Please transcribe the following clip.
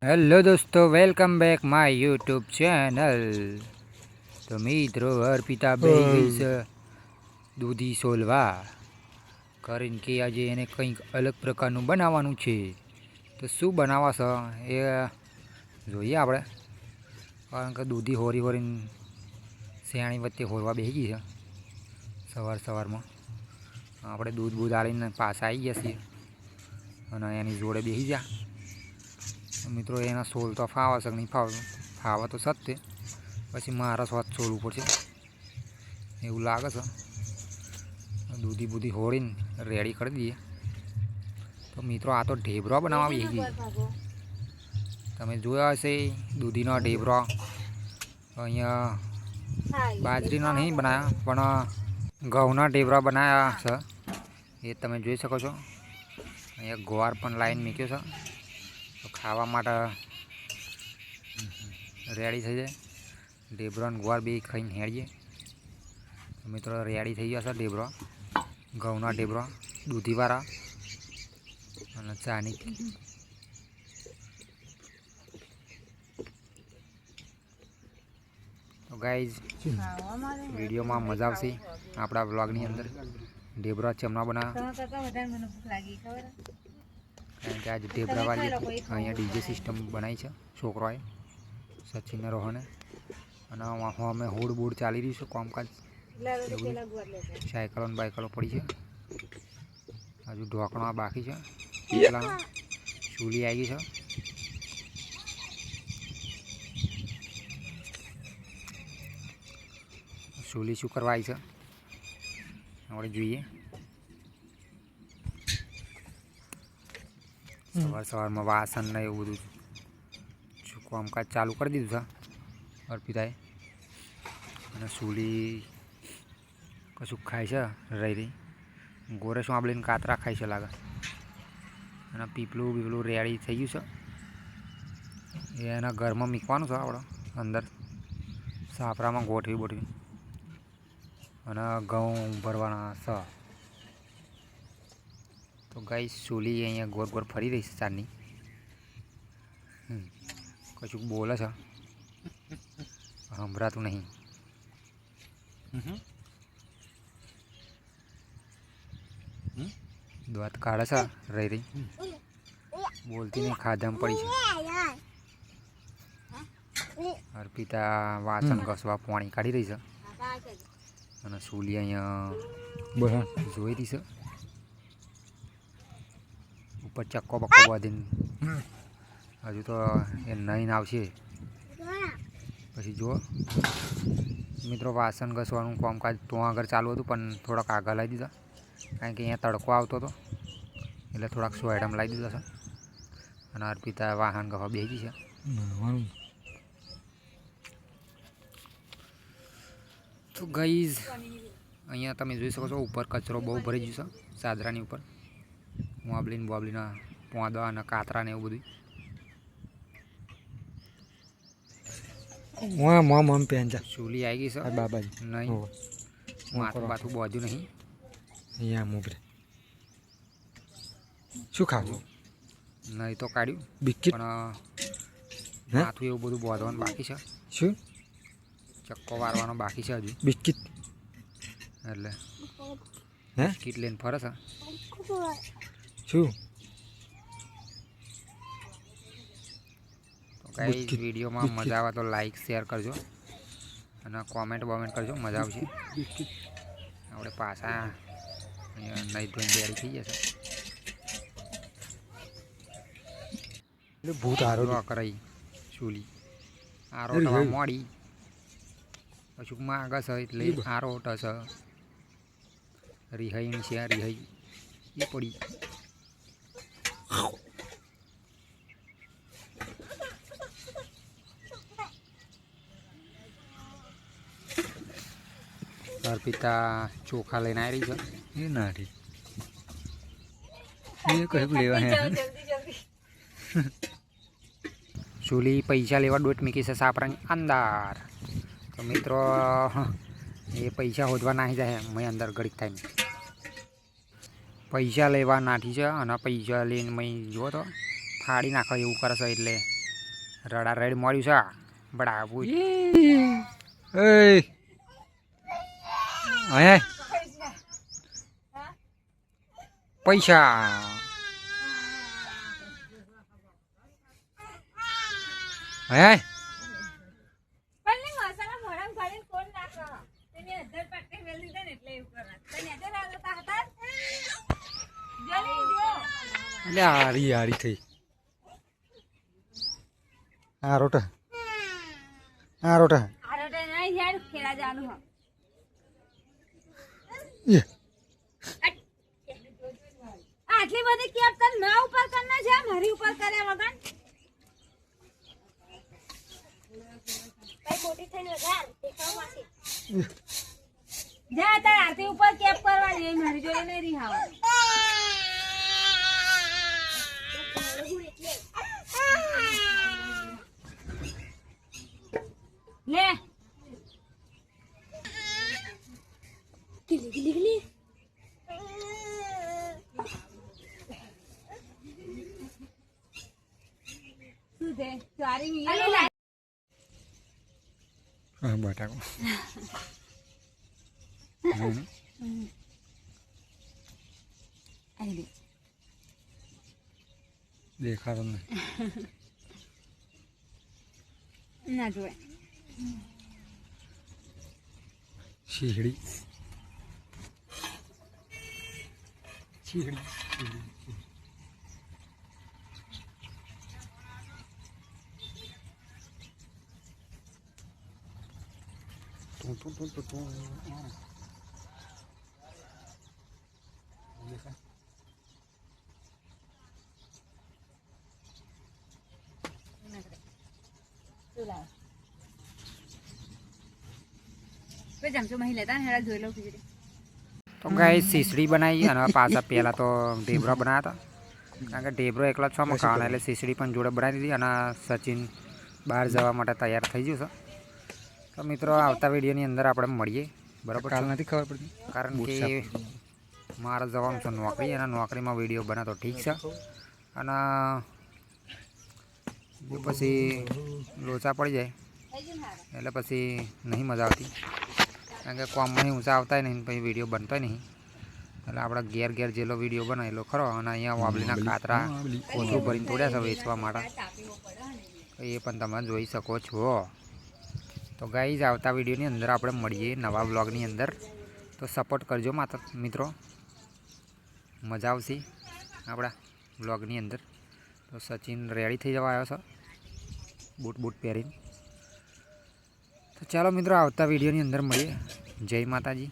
Hello દોસ્તો, welcome back my YouTube channel. તો મિત્રો અર્પિતા બેહી ગઈ છે દૂધી સોલવા, કારણ કે આજે એને કંઈક અલગ પ્રકારનું બનાવવાનું છે. તો શું બનાવશે એ જોઈએ આપણે, કારણ કે દૂધી હોરી હોરીને શેણી વચ્ચે હોરવા બેસી ગઈ છે સવારમાં. આપણે દૂધ બૂધ આલીને પાછા આવી ગયા છીએ અને એની જોડે બેસી જા. મિત્રો એના સોલ તો ફાવે છે નહીં ફાવે તો સત્ય, પછી મારા સ્વાદ સોલવું પડશે એવું લાગે છે. દૂધી બૂધી હોળીને રેડી કરી દઈએ. તો મિત્રો આ તો ઢેબરો બનાવવા બેસી ગઈ. તમે જોયા હશે દૂધીનો ઢેબરો. અહીંયા બાજરીનો નહીં બનાવ્યા પણ ઘઉંના ઢેબરા બનાવ્યા છે, એ તમે જોઈ શકો છો. અહીંયા ગોવાર પણ લાઈન મૂક્યો છે, તો ખાવા માટે રેડી થઈ જાય. ઢેબરો અને ગોવાર બે ખાઈને હેડીએ. મિત્રો રેડી થઈ ગયા છે ઢેબરો, ઘઉંના ઢેબરો દૂધીવાળા અને ચાની. તો ગાઈઝ વિડીયોમાં મજા આવશે આપણા વ્લોગની અંદર. ઢેબરા ચમના બનાવ્યા, કારણ કે આજે ઢેબરાવાળી અહીંયા ડીજે સિસ્ટમ બનાવી છે છોકરાએ, સચિન રોહને. અને અમે હોડ બોડ ચાલી રહ્યું છે કામકાજ, સાયકલો ને બાયકલો પડી છે. હજુ ઢોકણા બાકી છે, ચૂલી આવી ગઈ છે. ચૂલી શું કરવા આવી છે આપણે જોઈએ. સવારમાં વાસણ ને એવું બધું કામકાજ ચાલુ કરી દીધું છે અર્પિતાએ. અને ચૂલી કશું ખાય છે રહી ગોરે શું આંબલીને કાતરા ખાય છે લાગે. અને પીપલું બીપલું રેડી થઈ ગયું છે, એના ઘરમાં મૂકવાનું છે આપણે અંદર સાપરામાં ગોઠવી. અને ઘઉં ભરવાના છે. તો ગાઈસ ચૂલી અહીંયા ગોર ગોર ફરી રહી છે ચારની. કશુંક બોલે છે, સંભળાતું નહીં. દાંત કાઢે છે રહી બોલતી નહીં, ખાધામાં પડી છે. અર્પિતા વાસણ ઘસવા પાણી કાઢી રહી છે અને ચૂલી અહીંયા જોઈ રહી છે. ઉપર ચક્કો બક્કો બાંધીને હજુ તો એ નહીં આવશે પછી જુઓ. મિત્રો વાસણ ઘસવાનું કામકાજ તો આગળ ચાલુ હતું, પણ થોડાક આગળ લાવી દીધા, કારણ કે અહીંયા તડકો આવતો હતો એટલે થોડાક સ્વેડમ લાવી દીધા છે. અને અર્પિતા વાહન ઘસવા બેસી છે. તો ગાઈઝ અહીંયા તમે જોઈ શકો છો ઉપર કચરો બહુ ભરી ગયો છે ચાદરાની ઉપર, બોબલીના પોદા અને કાતરા ને એવું બધું. ચૂલી આવી ગઈ છે બાબાજી, નહીં માથું બાથું બોધ્યું નહીં. અહીંયા મોકલે શું ખાવું નહીં તો કાઢ્યું બિસ્કિટ, પણ માથું એવું બધું બોધવાનું બાકી છે. શું ચક્કો વારવાનો બાકી છે હજુ બિસ્કિટ, એટલે બિસ્કિટ લઈને ફરે છે. શું કઈ વિડીયોમાં મજા આવે તો લાઈક શેર કરજો અને કોમેન્ટ બોમેન્ટ કરજો, મજા આવશે. આપણે પાછા અહીંયા નહીં ધોઈને તૈયારી થઈ જશે. ભૂત આરો કરાઈ ચૂલી આરો ટવા મોડી કશુંક માગે છે એટલે આરો ટશે. રિહાઈની છે, રિહાઈ એ પડી. અર્પિતા ચોખા લઈને આવી રહી છે. એ નાઠી એ કશું લેવા ચૂલી પૈસા લેવા દોટ મૂકી છે સાપરાની અંદર. તો મિત્રો એ પૈસા હોદવા નાખી જાય મેં અંદર ઘડીક થાય પૈસા લેવા નાઠી છે. અને પૈસા લઈને મેં જુઓ તો ફાડી નાખો એવું કરે છે, એટલે રડા રેડ મળ્યું છે બરાબર એ પૈસા હે હારી હારી થઈ હા રોટા ખેડા જાનું હ આટલી બધી કેપ તને ના ઉપર કરના છે મારી ઉપર કર્યા વગર કઈ મોટી થઈને વધાર દેખાવ માસી જા તાર આરતી ઉપર કેપ કરવાની મારી જોડે નહીં રીહાવાની લે ગીલી ગીલી ગીલી શું છે સારી મીલી હા બટાકો આઈ દેખાતો નહીં ના જોવે શીહડી તો ગાઈસ શીસડી બનાવી અને પાછા પહેલાં તો ઢેબરા બનાવ્યા હતા કારણ કે ઢેબરો એકલા જ છમાં ખાવાના એટલે શીસડી પણ જોડે બનાવી દીધી અને સચિન બહાર જવા માટે તૈયાર થઈ ગયું છે તો મિત્રો આવતા વિડીયોની અંદર આપણે મળીએ બરાબર કાલ નથી ખબર પડતી કારણ કે મારે જવાનું છે નોકરી અને નોકરીમાં વિડીયો બને તો ઠીક છે અને પછી લોચા પડી જાય એટલે પછી નહીં મજા આવતી કારણ કે કોમમાં ઊંચા આવતા નહીં પછી વિડીયો બનતો નહીં એટલે આપણે ઘેર ઘેર જેલો વિડીયો બનાવેલો ખરો અને અહીંયા વાબલીના કાતરા ઓછું ભરીને તોડ્યા છે વેચવા માટે એ પણ તમે જોઈ શકો છો તો ગાઈઝ આવતા વિડીયોની અંદર આપણે મળીએ નવા બ્લોગની અંદર તો સપોર્ટ કરજો માતા મિત્રો મજા આવશે આપણા બ્લોગની અંદર તો સચિન રેડી થઈ જવા આવ્યો છે બૂટ પહેરીને તો ચાલો મિત્રો આવતા વિડીયોની અંદર મળીએ જય માતાજી